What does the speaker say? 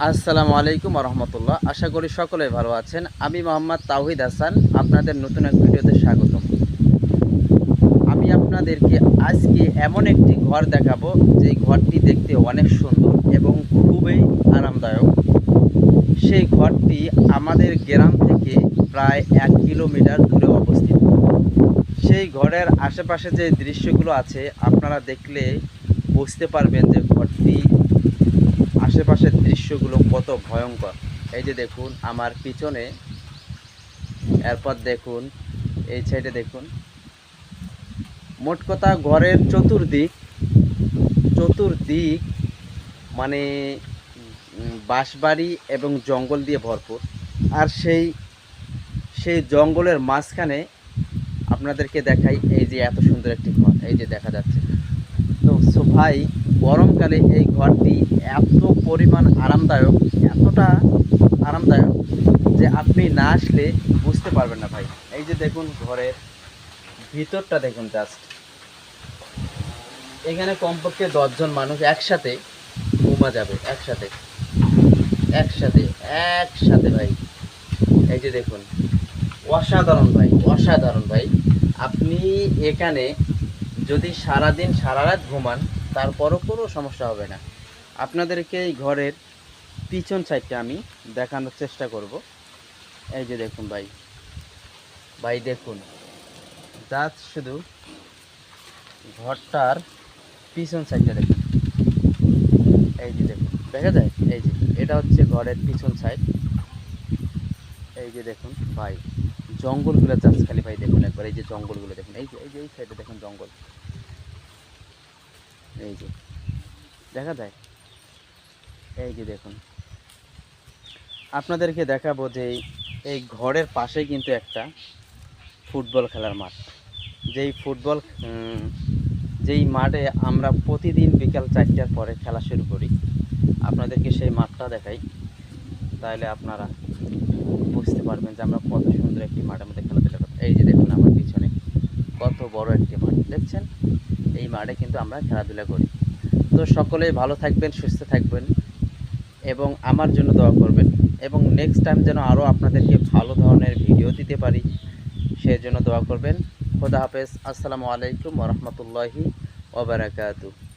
আসসালামু আলাইকুম রহমতুল্লাহ। আশা করি সকলে ভালো আছেন। আমি মোহাম্মদ তাওহিদ হাসান, আপনাদের নতুন এক ভিডিওতে স্বাগতম। আমি আপনাদেরকে আজকে এমন একটি ঘর দেখাবো, যে ঘরটি দেখতে অনেক সুন্দর এবং খুবই আরামদায়ক। সেই ঘরটি আমাদের গ্রাম থেকে প্রায় 1 কিলোমিটার দূরে অবস্থিত। সেই ঘরের আশেপাশে যে দৃশ্যগুলো আছে, আপনারা দেখলে বুঝতে পারবেন যে ঘরটি আশেপাশের দৃশ্যগুলো কত ভয়ঙ্কর। এই যে দেখুন আমার পিছনে, এরপর দেখুন এই সাইডে দেখুন। মোট কথা ঘরের চতুর্দিক মানে বাঁশবাড়ি এবং জঙ্গল দিয়ে ভরপুর। আর সেই জঙ্গলের মাঝখানে আপনাদেরকে দেখাই, এই যে এত সুন্দর একটি ঘর, এই যে দেখা যাচ্ছে। তো ভাই, গরমকালে এই ঘরটি এত পরিমাণ আরামদায়ক, এতটা আরামদায়ক যে আপনি না আসলে বুঝতে পারবেন না ভাই। এই যে দেখুন ঘরের ভিতরটা দেখুন জাস্ট। এখানে কমপক্ষে 10 জন মানুষ একসাথে ঘুমা যাবে, একসাথে একসাথে একসাথে ভাই। এই যে দেখুন, অসাধারণ ভাই, অসাধারণ ভাই। আপনি এখানে যদি সারাদিন সারা রাত ঘুমান, তারপরও কোনো সমস্যা হবে না। আপনাদেরকে এই ঘরের পিছন সাইডটা আমি দেখানোর চেষ্টা করব। এই যে দেখুন ভাই, ভাই দেখুন জাস্ট শুধু ঘরটার পিছন সাইডটা দেখুন। এই যে দেখুন, দেখা যায়? এই যে এটা হচ্ছে ঘরের পিছন সাইড। এই যে দেখুন ভাই, জঙ্গলগুলো জাস্ট খালি ভাই দেখুন একবার। এই যে জঙ্গলগুলো দেখুন, এই সাইডে দেখুন জঙ্গল। এই যে দেখা যায়? এই যে দেখুন, আপনাদেরকে দেখাবো যে এই ঘরের পাশেই কিন্তু একটা ফুটবল খেলার মাঠ। যেই মাঠে আমরা প্রতিদিন বিকাল 4টার পরে খেলা শুরু করি। আপনাদেরকে সেই মাঠটা দেখাই, তাহলে আপনারা বুঝতে পারবেন যে আমরা কত সুন্দর একটি মাঠের মধ্যে খেলাধুলা করি। এই যে দেখুন আমার পিছনে কত বড় একটি মাঠ দেখছেন। এই মাঠে কিন্তু আমরা খেলাধুলা করি। তো সকলেই ভালো থাকবেন, সুস্থ থাকবেন এবং আমার জন্য দোয়া করবেন, এবং নেক্সট টাইম যেন আরও আপনাদেরকে ভালো ধরনের ভিডিও দিতে পারি, সেই জন্য দোয়া করবেন। খোদা হাফেজ। আসসালামু আলাইকুম ওয়া রাহমাতুল্লাহি ওয়া বারাকাতুহু।